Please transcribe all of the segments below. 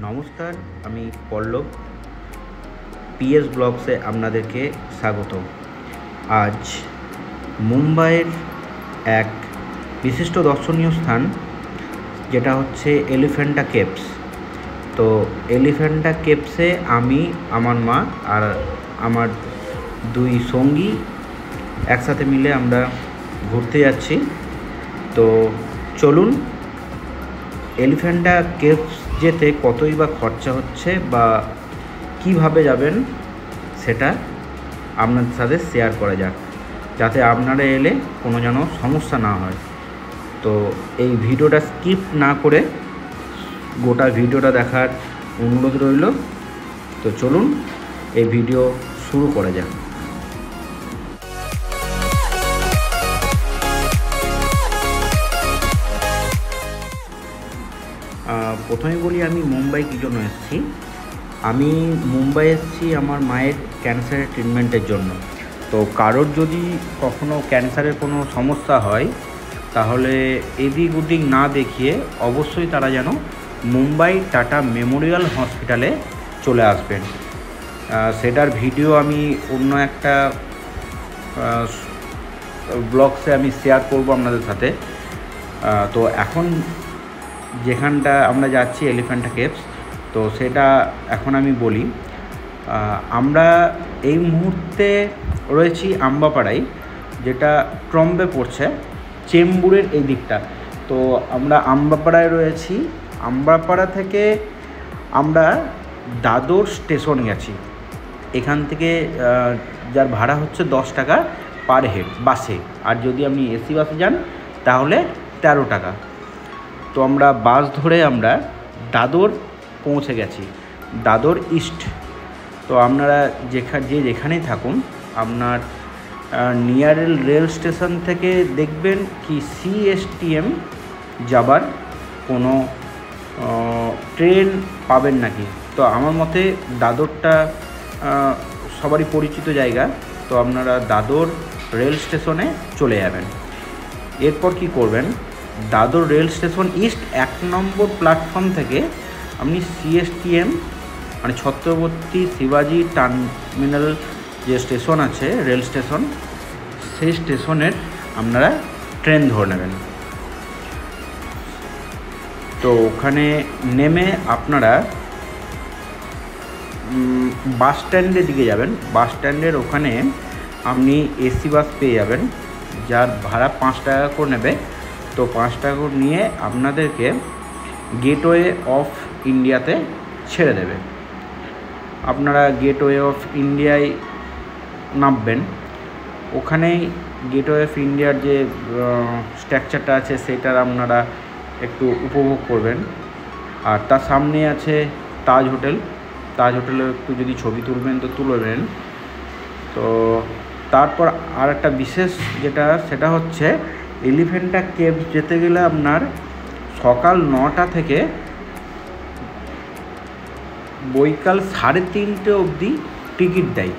নমস্কার, আমি পল্লব পিএস ব্লগসে আপনাদেরকে স্বাগত। আজ মুম্বাইয়ের এক বিশিষ্ট দর্শনীয় স্থান যেটা হচ্ছে এলিফ্যান্টা কেভস। তো এলিফ্যান্টা কেভসে আমি, আমার মা আর আমার দুই সঙ্গী একসাথে মিলে আমরা ঘুরতে যাচ্ছি। তো চলুন, এলিফ্যান্টা কেভস যেতে কতই বা খরচা হচ্ছে বা কিভাবে যাবেন সেটা আপনাদের সাথে শেয়ার করা যাক, যাতে আপনারা এলে কোনো যেন সমস্যা না হয়। তো এই ভিডিওটা স্কিপ না করে গোটা ভিডিওটা দেখার অনুরোধ রইল। তো চলুন এই ভিডিও শুরু করা যাক। প্রথমে বলি আমি মুম্বাই কী জন্য এসেছি। আমি মুম্বাই এসেছি আমার মায়ের ক্যান্সারের ট্রিটমেন্টের জন্য। তো কারোর যদি কখনো ক্যান্সারের কোনো সমস্যা হয় তাহলে এদিক ওদিক না দেখিয়ে অবশ্যই তারা যেন মুম্বাই টাটা মেমোরিয়াল হসপিটালে চলে আসবেন। সেটার ভিডিও আমি অন্য একটা ব্লগসে আমি শেয়ার করব আপনাদের সাথে। তো এখন যেখানটা আমরা যাচ্ছি এলিফ্যান্টা কেভস, তো সেটা এখন আমি বলি। আমরা এই মুহূর্তে রয়েছি আম্বাপাড়ায়, যেটা ট্রম্বে পড়ছে, চেম্বুরের এই দিকটা। তো আমরা আম্বাপাড়ায় রয়েছি। আম্বাপাড়া থেকে আমরা দাদর স্টেশন গেছি। এখান থেকে যার ভাড়া হচ্ছে 10 টাকা পার হেড বাসে, আর যদি আপনি এসি বাসে যান তাহলে 13 টাকা। তো আমরা বাস ধরে আমরা দাদর পৌঁছে গেছি, দাদর ইস্ট। তো আপনারা যেখানেই থাকুন, আপনার নিয়ার রেল স্টেশন থেকে দেখবেন কি সিএসটিএম যাবার কোনো ট্রেন পাবেন নাকি। তো আমার মতে দাদরটা সবারই পরিচিত জায়গা। তো আপনারা দাদর রেল স্টেশনে চলে যাবেন। এরপর কি করবেন, দাদর রেল স্টেশন ইস্ট 1 নম্বর প্ল্যাটফর্ম থেকে আপনি সিএসটিএম মানে ছত্রপতি শিবাজি টার্মিনাল যে স্টেশন আছে, রেল স্টেশন, সেই স্টেশনের আপনারা ট্রেন ধরে নেবেন। তো ওখানে নেমে আপনারা বাস স্ট্যান্ডের দিকে যাবেন। বাস স্ট্যান্ডের ওখানে আপনি এসি বাস পেয়ে যাবেন, যার ভাড়া 5 টাকা করে নেবে। তো 5 টাকা করে নিয়ে আপনাদেরকে গেটওয়ে অফ ইন্ডিয়াতে ছেড়ে দেবে। আপনারা গেটওয়ে অফ ইন্ডিয়ায় নামবেন। ওখানেই গেটওয়ে অফ ইন্ডিয়ার যে স্ট্রাকচারটা আছে সেটার আপনারা একটু উপভোগ করবেন। আর তার সামনে আছে তাজ হোটেল। তাজ হোটেলে একটু যদি ছবি তুলবেন তো তুলবেন। তো তারপর আর একটা বিশেষ সেটা হচ্ছে এলিফ্যান্টা কেভস যেতে গেলে আপনার সকাল 9টা থেকে বৈকাল 3:30 অবধি টিকিট দেয়।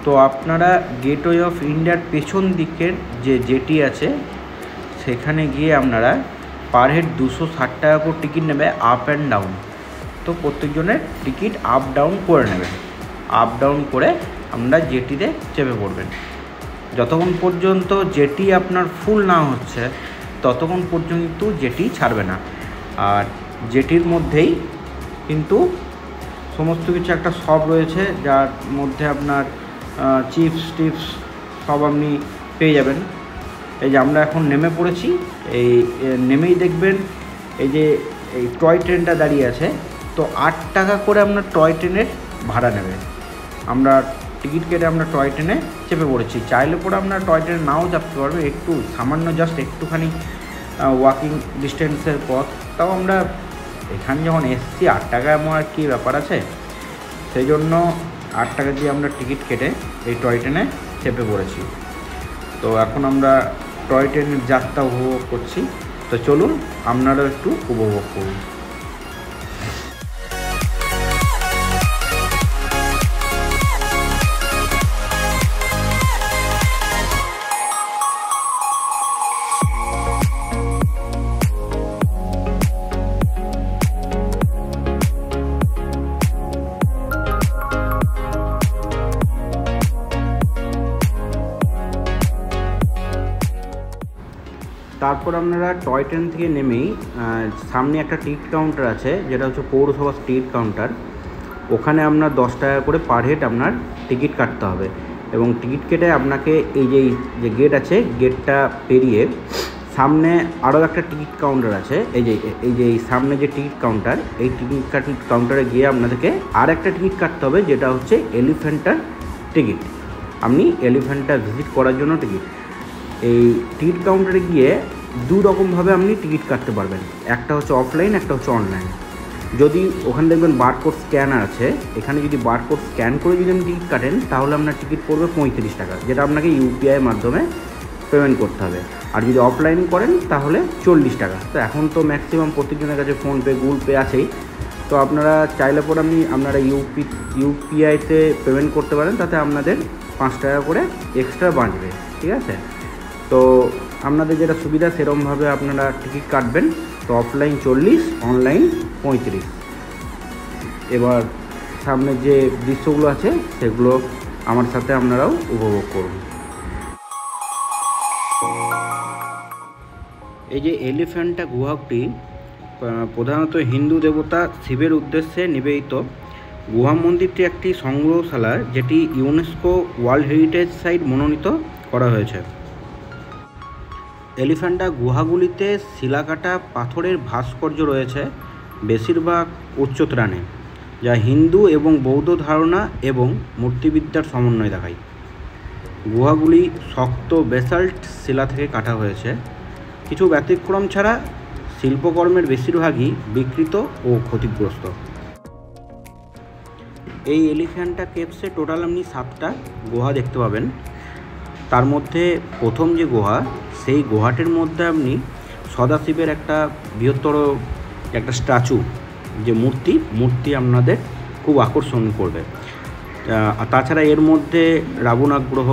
তো আপনারা গেটওয়ে অফ ইন্ডিয়ার পেছন দিকের যে জেটি আছে সেখানে গিয়ে আপনারা পার হেড 260 টাকা করে টিকিট নেবে, আপ অ্যান্ড ডাউন। তো প্রত্যেকজনের টিকিট আপ ডাউন করে নেবেন। আপ ডাউন করে আপনারা জেটিতে চেপে পড়বেন। যতক্ষণ পর্যন্ত জেটি আপনার ফুল না হচ্ছে ততক্ষণ পর্যন্ত জেটি ছাড়বে না। আর জেটির মধ্যেই কিন্তু সমস্ত কিছু একটা শপ রয়েছে, যার মধ্যে আপনার চিপস টিপস সব আপনি পেয়ে যাবেন। এই যে আমরা এখন নেমে পড়েছি, এই নেমেই দেখবেন এই যে এই টয় ট্রেনটা দাঁড়িয়ে আছে। তো 8 টাকা করে আপনার টয় ট্রেনের ভাড়া নেবে। আমরা টিকিট কেটে আমরা টয় ট্রেনে চেপে পড়েছি। চাইলে পরে আপনার টয় ট্রেনে নাও চাপতে পারবে, একটু সামান্য জাস্ট একটুখানি ওয়াকিং ডিস্টেন্সের পথ। তাও আমরা এখানে যখন এসেছি 8 টাকা এমন আর কী ব্যাপার আছে, সেই জন্য 8 টাকা দিয়ে আমরা টিকিট কেটে এই টয় ট্রেনে চেপে পড়েছি। তো এখন আমরা টয় ট্রেনের যাত্রা উপভোগ করছি। তো চলুন আপনারাও একটু উপভোগ করুন। তারপর আপনারা টয় ট্রেন থেকে নেমেই সামনে একটা টিকিট কাউন্টার আছে, যেটা হচ্ছে পৌরসভা টিকিট কাউন্টার। ওখানে আপনার 10 টাকা করে পার হেড আপনার টিকিট কাটতে হবে, এবং টিকিট কেটে আপনাকে এই যে গেট আছে, গেটটা পেরিয়ে সামনে আরও একটা টিকিট কাউন্টার আছে। এই সামনে যে টিকিট কাউন্টার, এই টিকিট কাউন্টারে গিয়ে আপনাদেরকে আর একটা টিকিট কাটতে হবে, যেটা হচ্ছে এলিফ্যান্টার টিকিট। আপনি এলিফ্যান্টটা ভিজিট করার জন্য টিকিট। এই টিকিট কাউন্টারে গিয়ে দু রকমভাবে আপনি টিকিট কাটতে পারবেন, একটা হচ্ছে অফলাইন, একটা হচ্ছে অনলাইন। যদি ওখানে দেখবেন বারকোড স্ক্যানার আছে, এখানে যদি বারকোড স্ক্যান করে যদি আপনি টিকিট কাটেন, তাহলে আপনার টিকিট পড়বে 35 টাকা, যেটা আপনাকে ইউপিআইয়ের মাধ্যমে পেমেন্ট করতে হবে। আর যদি অফলাইন করেন তাহলে 40 টাকা। তো এখন তো ম্যাক্সিমাম প্রত্যেকজনের কাছে ফোনপে, গুগল পে আছেই, তো আপনারা চাইলে পরে আপনারা ইউপিআইতে পেমেন্ট করতে পারেন, তাতে আপনাদের 5 টাকা করে এক্সট্রা বাঁচবে, ঠিক আছে? তো আপনাদের যেটা সুবিধা সেরকমভাবে আপনারা টিকিট কাটবেন। তো অফলাইন 40, অনলাইন 35। এবার সামনে যে দৃশ্যগুলো আছে সেগুলো আমার সাথে আপনারাও উপভোগ করুন। এই যে এলিফ্যান্টা গুহাটি প্রধানত হিন্দু দেবতা শিবের উদ্দেশ্যে নিবেদিত গুহা মন্দিরটি একটি সংগ্রহশালা, যেটি ইউনেস্কো ওয়ার্ল্ড হেরিটেজ সাইট মনোনীত করা হয়েছে। এলিফ্যান্টা গুহাগুলিতে শিলাকাটা পাথরের ভাস্কর্য রয়েছে, বেশিরভাগ উচ্চত্রাণে, যা হিন্দু এবং বৌদ্ধ ধারণা এবং মূর্তিবিদ্যার সমন্বয় দেখায়। গুহাগুলি শক্ত বেসাল্ট শিলা থেকে কাটা হয়েছে। কিছু ব্যতিক্রম ছাড়া শিল্পকর্মের বেশিরভাগই বিকৃত ও ক্ষতিগ্রস্ত। এই এলিফ্যান্টা কেভসে টোটাল আপনি 7টা গুহা দেখতে পাবেন। তার মধ্যে প্রথম যে গুহা, সেই গুহাটির মধ্যে আপনি সদাশিবের একটা বৃহত্তর একটা স্ট্যাচু, যে মূর্তি আপনাদের খুব আকর্ষণ করবে। তাছাড়া এর মধ্যে রাবণাগ্রহ,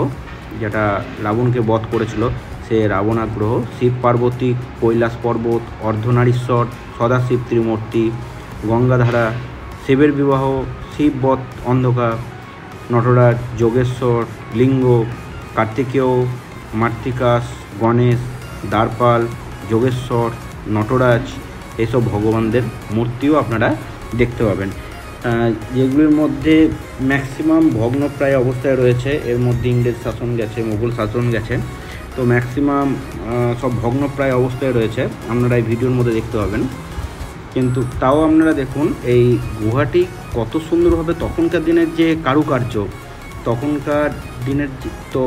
যেটা রাবণকে বধ করেছিল, সে রাবণাগ্রহ, শিব পার্বতী, কৈলাস পর্বত, অর্ধনারীশ্বর, সদাশিব ত্রিমূর্তি, গঙ্গাধারা, শিবের বিবাহ, শিব বধ অন্ধকার, নটরাজ, যোগেশ্বর, লিঙ্গ, কার্তিকেয়, মাতৃকাস, গণেশ, দ্বারপাল, যোগেশ্বর, নটরাজ, এসব ভগবানদের মূর্তিও আপনারা দেখতে পাবেন, যেগুলির মধ্যে ম্যাক্সিমাম ভগ্নপ্রায় অবস্থায় রয়েছে। এর মধ্যে ইংরেজ শাসন গেছে, মোগল শাসন গেছে, তো ম্যাক্সিমাম সব ভগ্নপ্রায় অবস্থায় রয়েছে, আপনারা এই ভিডিওর মধ্যে দেখতে পাবেন। কিন্তু তাও আপনারা দেখুন এই গুহাটি কত সুন্দরভাবে, তখনকার দিনের যে কারুকার্য, তখনকার দিনের তো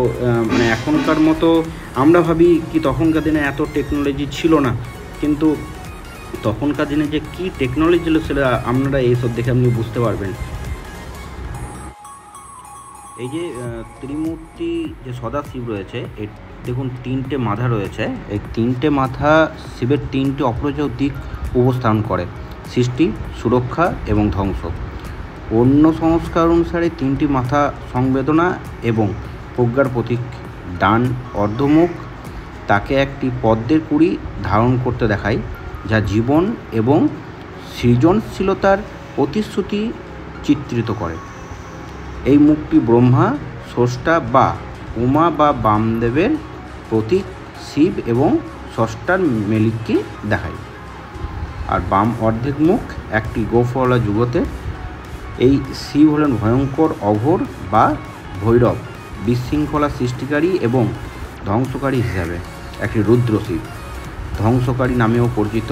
মানে এখনকার মতো আমরা ভাবি কি তখনকার দিনে এত টেকনোলজি ছিল না, কিন্তু তখনকার দিনে যে কি টেকনোলজি ছিল সেটা আপনারা এইসব দেখে আপনি বুঝতে পারবেন। এই যে ত্রিমূর্তি যে সদাশিব রয়েছে, এই দেখুন 3টে মাথা রয়েছে। এই 3টে মাথা শিবের 3টে অপরাজেয় দিক উপস্থাপন করে: সৃষ্টি, সুরক্ষা এবং ধ্বংস। অন্য সংস্কার অনুসারে 3টি মাথা সংবেদনা এবং প্রজ্ঞার প্রতীক। ডান অর্ধমুখ তাকে একটি পদ্মের কুঁড়ি ধারণ করতে দেখায়, যা জীবন এবং সৃজনশীলতার প্রতিশ্রুতি চিত্রিত করে। এই মুখটি ব্রহ্মা, স্রষ্টা বা উমা বা বামদেবের প্রতীক। শিব এবং স্রষ্টার মিলনকে দেখায়। আর বাম অর্ধেক মুখ একটি গোফলা যুগতে। এই শিব হলেন ভয়ঙ্কর অঘোর বা ভৈরব, বিশৃঙ্খলা সৃষ্টিকারী এবং ধ্বংসকারী হিসাবে একটি রুদ্র শিব, ধ্বংসকারী নামেও পরিচিত।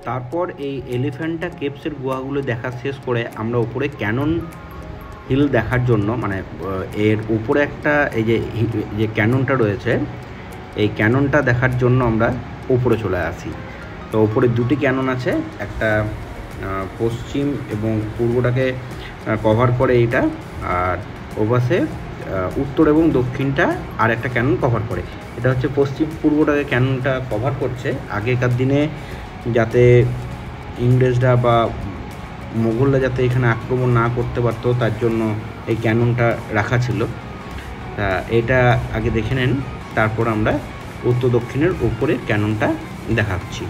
তারপর এই এলিফ্যান্টা কেভসের গুহাগুলো দেখা শেষ করে আমরা উপরে ক্যানন হিল দেখার জন্য, মানে এর উপরে একটা এই যে ক্যাননটা রয়েছে, এই ক্যাননটা দেখার জন্য আমরা উপরে চলে আসি। তো উপরে দুটি ক্যানন আছে, একটা পশ্চিম এবং পূর্বটাকে কভার করে এইটা, আর ওপাশে উত্তর এবং দক্ষিণটা আর একটা ক্যানন কভার করে। এটা হচ্ছে পশ্চিম পূর্বটাকে ক্যাননটা কভার করছে। আগেকার দিনে যাতে ইংরেজরা বা মোগলরা যাতে এখানে আক্রমণ না করতে পারতো, তার জন্য এই ক্যাননটা রাখা ছিল। তা এটা আগে দেখে নেন, তারপর আমরা উত্তর দক্ষিণের উপরে ক্যাননটা দেখাচ্ছি।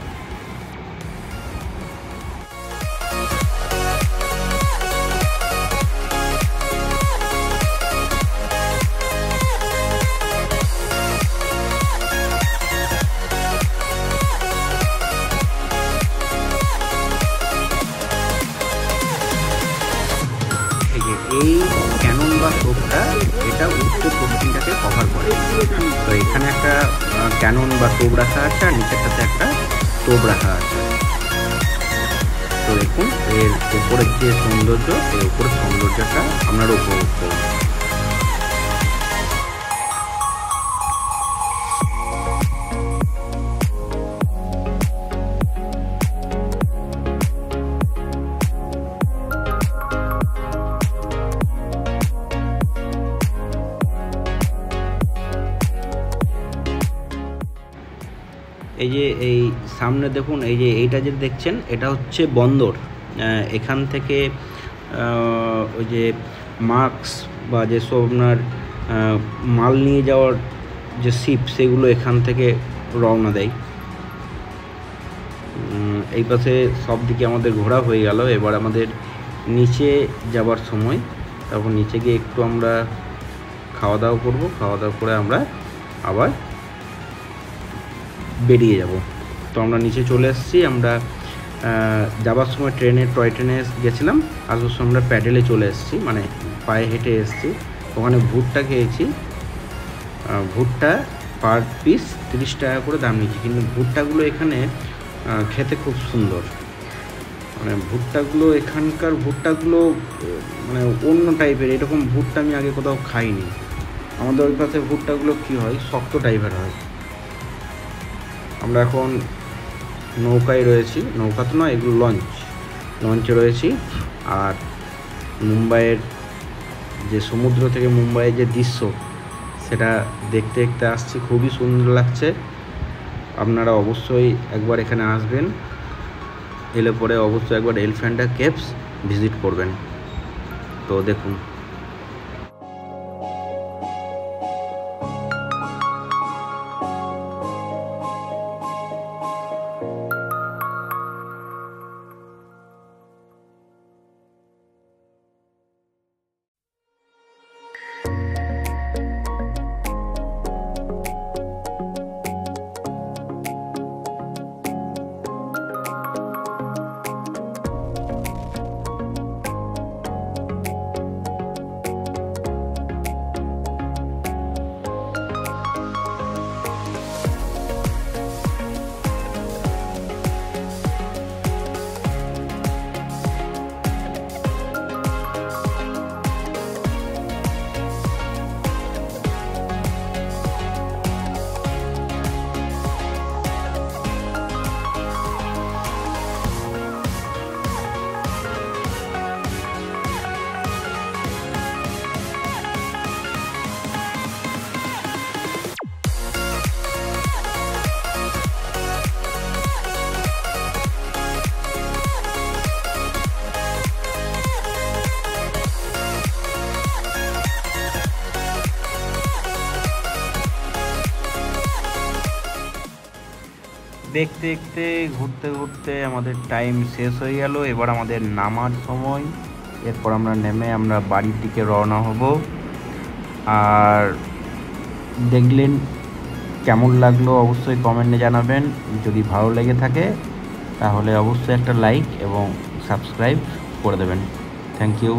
এই ক্যানন বা টোপটা এটা উত্তর দক্ষিণটাকে কভার করে। তো এখানে একটা ক্যানন বা টোপ রাখা আছে, আর নিচেরটাতে একটা টোপ রাখা আছে। তো দেখুন এর উপরের যে সৌন্দর্য, এই উপরের সৌন্দর্যটা আপনারা উপভোগ করুন। এই সামনে দেখুন, এইটা যে দেখছেন, এটা হচ্ছে বন্দর। এখান থেকে ওই যে মাস্ক বা যেসব আপনার মাল নিয়ে যাওয়ার যে শিপ, সেগুলো এখান থেকে রওনা দেয়। এই পাশে সব দিকে আমাদের ঘোরা হয়ে গেল। এবার আমাদের নিচে যাবার সময়, তারপর নিচে গিয়ে একটু আমরা খাওয়া দাওয়া করবো। খাওয়া দাওয়া করে আমরা আবার বেরিয়ে যাব। তো আমরা নিচে চলে এসেছি। আমরা যাবার সময় টয় ট্রেনে গেছিলাম, আসার সময় আমরা প্যাডেলে চলে এসেছি, মানে পায়ে হেঁটে এসেছি। ওখানে ভুট্টা খেয়েছি। ভুট্টা পার পিস 30 টাকা করে দাম নিয়েছি, কিন্তু ভুট্টাগুলো এখানে খেতে খুব সুন্দর। মানে ভুট্টাগুলো, এখানকার ভুট্টাগুলো মানে অন্য টাইপের। এরকম ভুট্টা আমি আগে কোথাও খাইনি। আমাদের ওই পাশে ভুট্টাগুলো কী হয়, শক্ত টাইপের হয়। আমরা এখন নৌকায় রয়েছি, নৌকা তো নয়, এগুলো লঞ্চে রয়েছি। আর মুম্বাইয়ের যে সমুদ্র থেকে মুম্বাইয়ের যে দৃশ্য, সেটা দেখতে দেখতে আসছি, খুবই সুন্দর লাগছে। আপনারা অবশ্যই একবার এখানে আসবেন, এলে পরে অবশ্যই একবার এলিফ্যান্টা কেভস ভিজিট করবেন। তো দেখুন, দেখতে দেখতে ঘুরতে ঘুরতে আমাদের টাইম শেষ হয়ে গেল। এবার আমাদের নামার সময়। এরপর আমরা নেমে আমরা বাড়ির দিকে রওনা হব। আর দেখলেন, কেমন লাগলো অবশ্যই কমেন্টে জানাবেন। যদি ভালো লেগে থাকে তাহলে অবশ্যই একটা লাইক এবং সাবস্ক্রাইব করে দেবেন। Thank you.